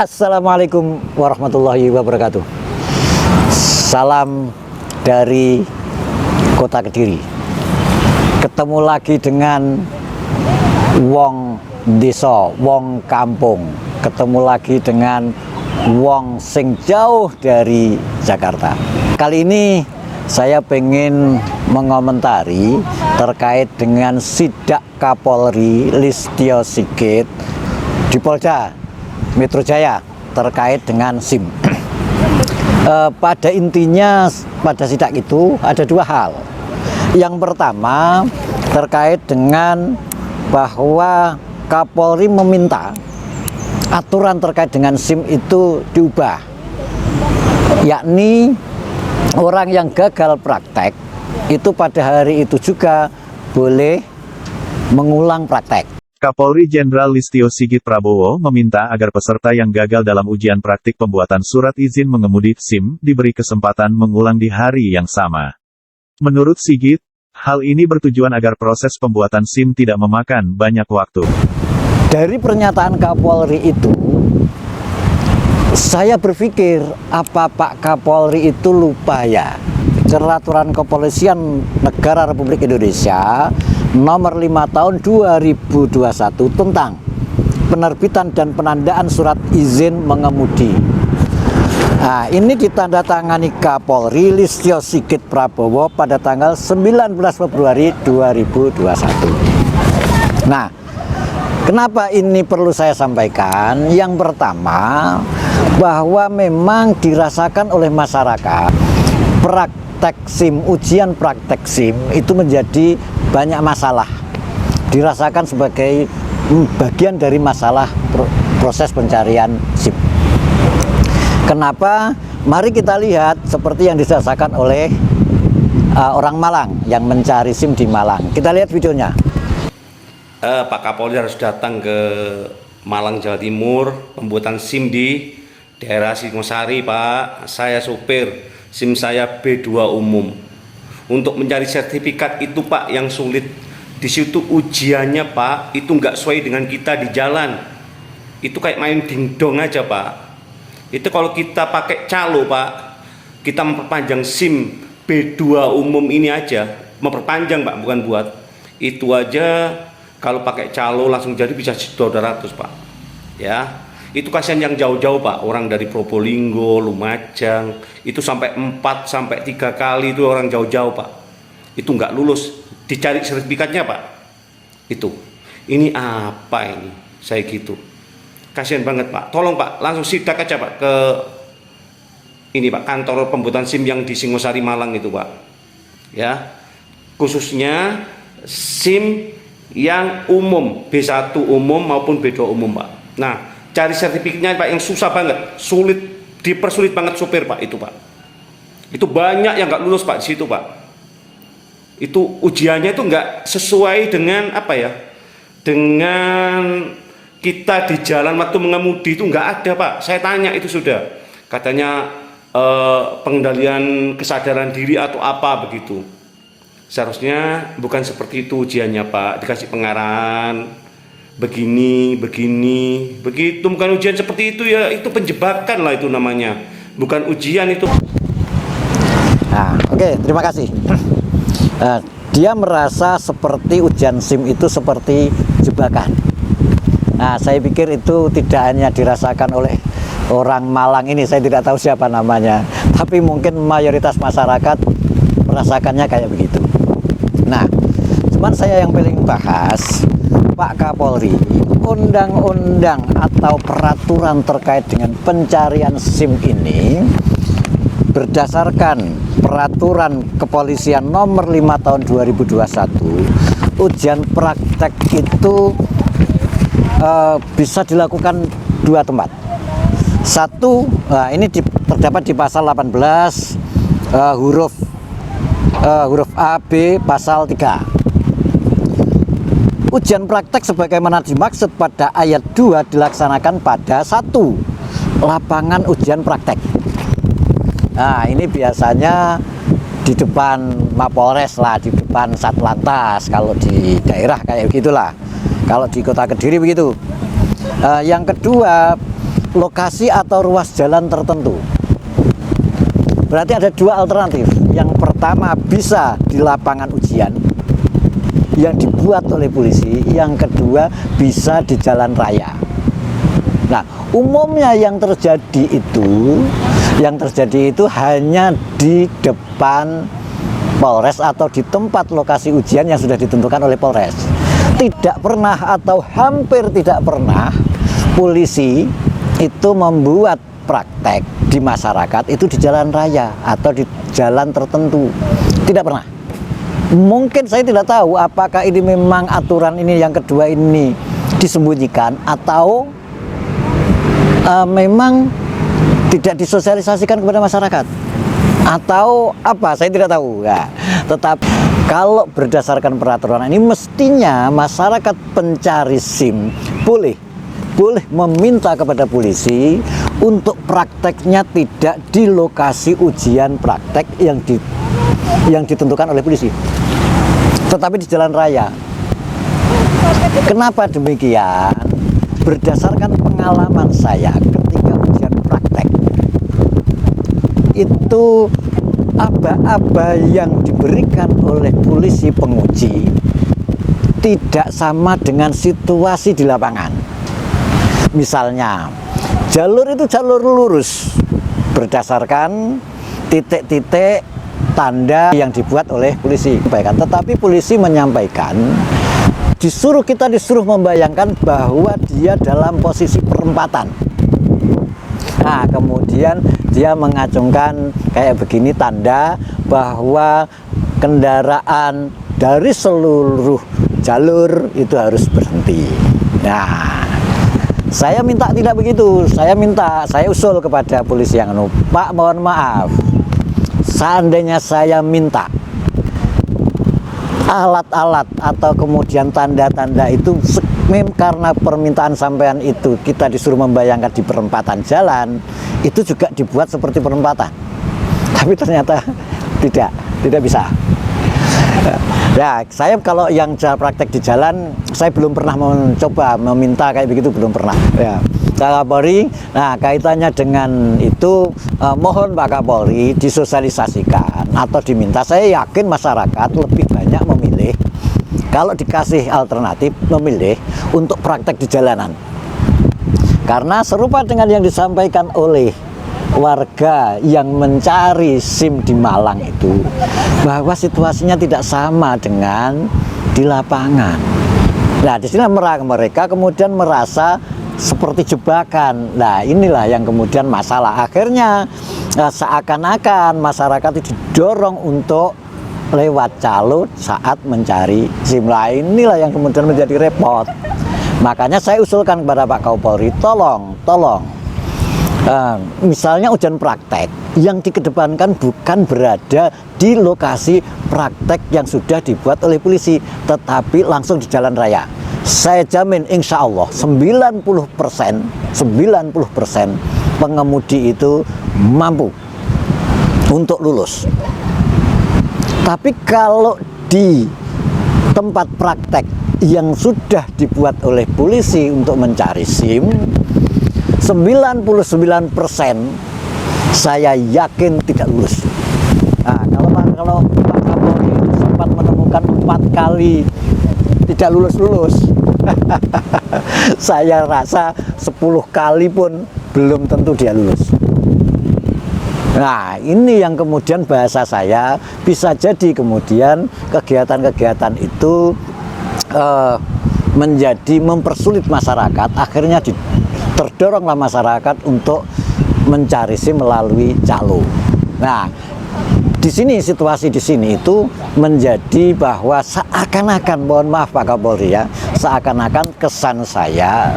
Assalamualaikum warahmatullahi wabarakatuh. Salam dari Kota Kediri. Ketemu lagi dengan wong desa, wong kampung. Ketemu lagi dengan wong sing jauh dari Jakarta. Kali ini saya pengen mengomentari terkait dengan sidak Kapolri Listio Sigit di Polda Metro Jaya terkait dengan SIM. Pada intinya pada sidak itu ada dua hal. Yang pertama terkait dengan bahwa Kapolri meminta aturan terkait dengan SIM itu diubah, yakni orang yang gagal praktek itu pada hari itu juga boleh mengulang praktek. Kapolri Jenderal Listio Sigit Prabowo meminta agar peserta yang gagal dalam ujian praktik pembuatan surat izin mengemudi SIM diberi kesempatan mengulang di hari yang sama. Menurut Sigit, hal ini bertujuan agar proses pembuatan SIM tidak memakan banyak waktu. Dari pernyataan Kapolri itu, saya berpikir apa Pak Kapolri itu lupa ya. Peraturan Kepolisian Negara Republik Indonesia Nomor 5 Tahun 2021 tentang penerbitan dan penandaan surat izin mengemudi. Nah, ini ditandatangani Kapolri Listio Sigit Prabowo pada tanggal 19 Februari 2021. Nah, kenapa ini perlu saya sampaikan? Yang pertama, bahwa memang dirasakan oleh masyarakat praktek SIM, ujian praktek SIM itu menjadi banyak masalah, dirasakan sebagai bagian dari masalah proses pencarian SIM. Kenapa? Mari kita lihat seperti yang dirasakan oleh orang Malang yang mencari SIM di Malang. Kita lihat videonya. Pak Kapolri harus datang ke Malang, Jawa Timur, pembuatan SIM di daerah Singosari, Pak. Saya supir, SIM saya B2 umum. Untuk mencari sertifikat itu Pak yang sulit. Di situ ujiannya Pak, itu nggak sesuai dengan kita di jalan. Itu kayak main dingdong aja Pak. Itu kalau kita pakai calo Pak, kita memperpanjang SIM B2 umum ini aja, memperpanjang Pak, bukan buat. Itu aja kalau pakai calo langsung jadi bisa 200 Pak. Ya. Itu kasihan yang jauh-jauh Pak, orang dari Probolinggo, Lumajang, itu sampai 4 sampai 3 kali itu orang jauh-jauh Pak. Itu nggak lulus, dicari sertifikatnya Pak. Itu. Ini apa ini? Saya gitu. Kasihan banget Pak. Tolong Pak, langsung sidak aja Pak ke ini Pak, kantor pembuatan SIM yang di Singosari Malang itu Pak. Ya. Khususnya SIM yang umum, B1 umum maupun B2 umum Pak. Nah, cari sertifikatnya Pak yang susah banget, sulit, dipersulit banget supir Pak itu Pak. Itu banyak yang nggak lulus Pak di situ Pak. Itu ujiannya itu nggak sesuai dengan apa ya? Dengan kita di jalan waktu mengemudi itu nggak ada Pak. Saya tanya itu sudah, katanya pengendalian kesadaran diri atau apa begitu. Seharusnya bukan seperti itu ujiannya Pak, dikasih pengarahan. Begini, begitu, bukan ujian seperti itu ya, itu penjebakan lah itu namanya, bukan ujian itu. Nah, oke, terima kasih. Dia merasa seperti ujian SIM itu seperti jebakan. Nah, saya pikir itu tidak hanya dirasakan oleh orang Malang ini, saya tidak tahu siapa namanya, tapi mungkin mayoritas masyarakat merasakannya kayak begitu. Nah, cuman saya yang paling bahas Pak Kapolri, undang-undang atau peraturan terkait dengan pencarian SIM ini berdasarkan peraturan Kepolisian Nomor 5 Tahun 2021, ujian praktek itu bisa dilakukan dua tempat. Satu, ini terdapat di pasal 18 huruf A, B, pasal 3. Ujian praktek sebagaimana dimaksud pada ayat 2 dilaksanakan pada 1. Lapangan ujian praktek. Nah, ini biasanya di depan Mapolres lah, di depan Satlantas kalau di daerah kayak begitulah. Kalau di Kota Kediri begitu. Yang kedua, lokasi atau ruas jalan tertentu. Berarti ada dua alternatif. Yang pertama bisa di lapangan ujian yang dibuat oleh polisi, yang kedua bisa di jalan raya. Nah, umumnya yang terjadi itu hanya di depan Polres atau di tempat lokasi ujian yang sudah ditentukan oleh Polres. Tidak pernah atau hampir tidak pernah polisi itu membuat praktek di masyarakat itu di jalan raya atau di jalan tertentu. Tidak pernah. Mungkin saya tidak tahu apakah ini memang aturan ini yang kedua ini disembunyikan atau memang tidak disosialisasikan kepada masyarakat atau apa, saya tidak tahu ya. Tetapi kalau berdasarkan peraturan ini mestinya masyarakat pencari SIM boleh meminta kepada polisi untuk prakteknya tidak di lokasi ujian praktek yang ditentukan oleh polisi, tetapi di jalan raya. Kenapa demikian? Berdasarkan pengalaman saya ketika ujian praktek itu, aba-aba yang diberikan oleh polisi penguji tidak sama dengan situasi di lapangan. Misalnya, jalur itu jalur lurus berdasarkan titik-titik tanda yang dibuat oleh polisi. Tetapi polisi menyampaikan, disuruh membayangkan bahwa dia dalam posisi perempatan. Nah, kemudian dia mengacungkan kayak begini tanda bahwa kendaraan dari seluruh jalur itu harus berhenti. Nah, saya minta tidak begitu. Saya usul kepada polisi yang Pak, mohon maaf, seandainya saya minta alat-alat atau kemudian tanda-tanda itu karena permintaan sampean itu kita disuruh membayangkan di perempatan jalan, itu juga dibuat seperti perempatan, tapi ternyata tidak bisa. Ya, saya kalau yang praktek di jalan, saya belum pernah mencoba meminta kayak begitu, belum pernah. Ya, Pak Kapolri, nah kaitannya dengan itu, mohon Pak Kapolri disosialisasikan atau diminta. Saya yakin masyarakat lebih banyak memilih, kalau dikasih alternatif, memilih untuk praktek di jalanan. Karena serupa dengan yang disampaikan oleh warga yang mencari SIM di Malang itu, bahwa situasinya tidak sama dengan di lapangan. Nah, di sini mereka kemudian merasa seperti jebakan. Nah, inilah yang kemudian masalah. Akhirnya seakan-akan masyarakat itu didorong untuk lewat calo saat mencari SIM. Nah, inilah yang kemudian menjadi repot. Makanya saya usulkan kepada Pak Kapolri, tolong misalnya ujian praktek yang dikedepankan bukan berada di lokasi praktek yang sudah dibuat oleh polisi, tetapi langsung di jalan raya. Saya jamin insya Allah 90% pengemudi itu mampu untuk lulus. Tapi kalau di tempat praktek yang sudah dibuat oleh polisi untuk mencari SIM, 99% saya yakin tidak lulus. Nah, kalau Pak Kapolri itu sempat menemukan 4 kali tidak lulus, saya rasa 10 kali pun belum tentu dia lulus. Nah, ini yang kemudian bahasa saya bisa jadi kemudian kegiatan-kegiatan itu menjadi mempersulit masyarakat, akhirnya terdoronglah masyarakat untuk mencari SIM melalui calo. Nah, di sini situasi di sini itu menjadi bahwa seakan-akan, mohon maaf Pak Kapolri ya, seakan-akan kesan saya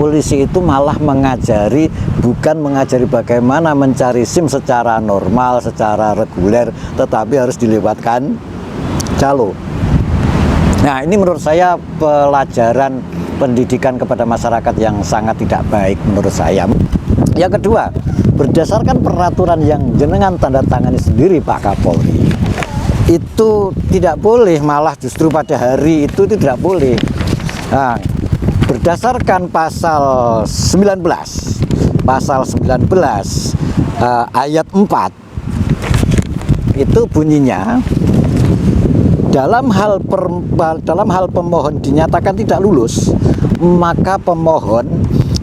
polisi itu malah bukan mengajari bagaimana mencari SIM secara normal, secara reguler, tetapi harus dilewatkan calo. Nah, ini menurut saya pelajaran pendidikan kepada masyarakat yang sangat tidak baik menurut saya. Yang kedua, berdasarkan peraturan yang jenengan tanda tangani sendiri Pak Kapolri, itu tidak boleh, malah justru pada hari itu tidak boleh. Nah, berdasarkan pasal 19 pasal 19 ayat 4 itu bunyinya, dalam hal pemohon dinyatakan tidak lulus, maka pemohon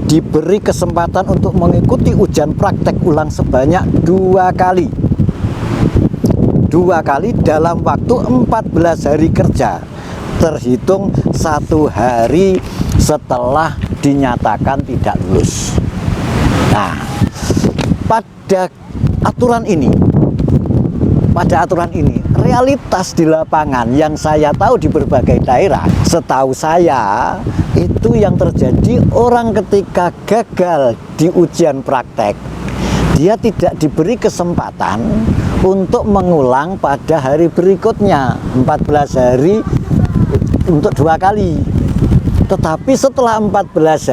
diberi kesempatan untuk mengikuti ujian praktek ulang sebanyak 2 kali dalam waktu 14 hari kerja terhitung 1 hari setelah dinyatakan tidak lulus. Nah, pada aturan ini, realitas di lapangan yang saya tahu di berbagai daerah, setahu saya itu yang terjadi, orang ketika gagal di ujian praktek, dia tidak diberi kesempatan untuk mengulang pada hari berikutnya 14 hari untuk 2 kali. Tetapi setelah 14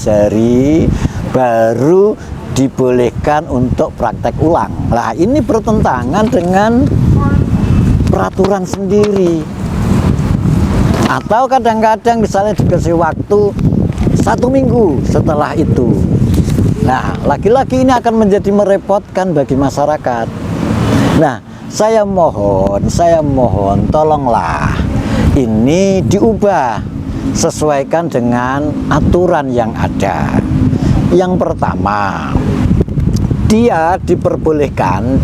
hari baru dibolehkan untuk praktek ulang. Nah, ini bertentangan dengan peraturan sendiri. Atau kadang-kadang misalnya dikasih waktu 1 minggu setelah itu. Nah, lagi-lagi ini akan menjadi merepotkan bagi masyarakat. Nah, saya mohon tolonglah ini diubah, sesuaikan dengan aturan yang ada. Yang pertama, dia diperbolehkan,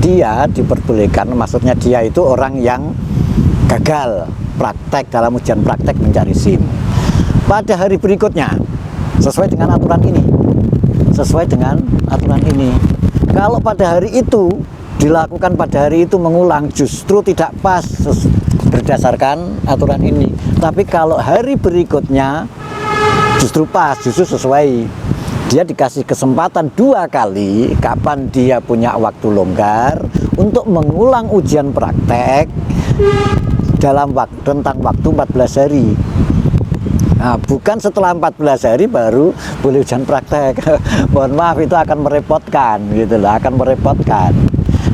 maksudnya dia itu orang yang gagal praktek dalam ujian praktek mencari SIM. Pada hari berikutnya, sesuai dengan aturan ini. Kalau pada hari itu dilakukan, pada hari itu mengulang, justru tidak pas berdasarkan aturan ini. Tapi kalau hari berikutnya justru pas, justru sesuai. Dia dikasih kesempatan 2 kali kapan dia punya waktu longgar untuk mengulang ujian praktek dalam rentang waktu 14 hari. Nah, bukan setelah 14 hari baru boleh ujian praktek. Mohon maaf, itu akan merepotkan gitu loh, akan merepotkan.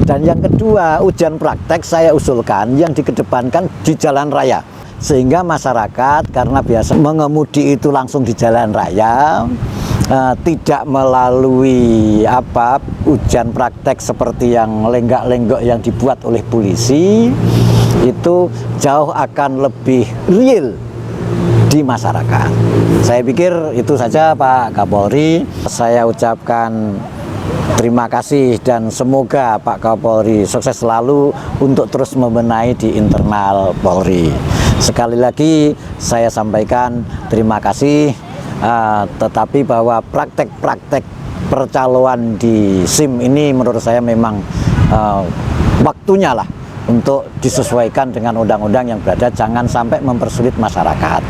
Dan yang kedua, ujian praktek saya usulkan yang dikedepankan di jalan raya, sehingga masyarakat karena biasa mengemudi itu langsung di jalan raya, tidak melalui ujian praktek seperti yang lenggak-lenggok yang dibuat oleh polisi, itu jauh akan lebih real di masyarakat. Saya pikir itu saja Pak Kapolri. Saya ucapkan terima kasih dan semoga Pak Kapolri sukses selalu untuk terus membenahi di internal Polri. Sekali lagi saya sampaikan terima kasih, tetapi bahwa praktek-praktek percaloan di SIM ini menurut saya memang waktunya lah untuk disesuaikan dengan undang-undang yang berada, jangan sampai mempersulit masyarakat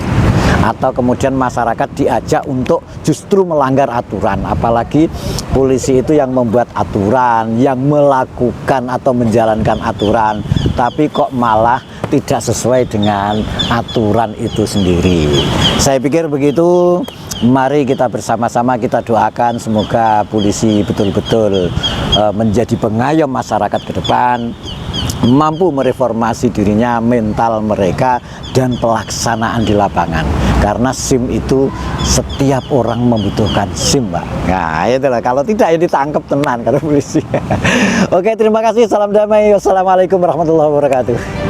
atau kemudian masyarakat diajak untuk justru melanggar aturan. Apalagi polisi itu yang membuat aturan, yang melakukan atau menjalankan aturan, tapi kok malah tidak sesuai dengan aturan itu sendiri. Saya pikir begitu. Mari kita bersama-sama kita doakan semoga polisi betul-betul menjadi pengayom masyarakat ke depan, mampu mereformasi dirinya, mental mereka, dan pelaksanaan di lapangan. Karena SIM itu setiap orang membutuhkan SIM, Pak. Nah, itulah, kalau tidak ya ditangkap tenan karena polisi. Oke, terima kasih. Salam damai. Wassalamualaikum warahmatullahi wabarakatuh.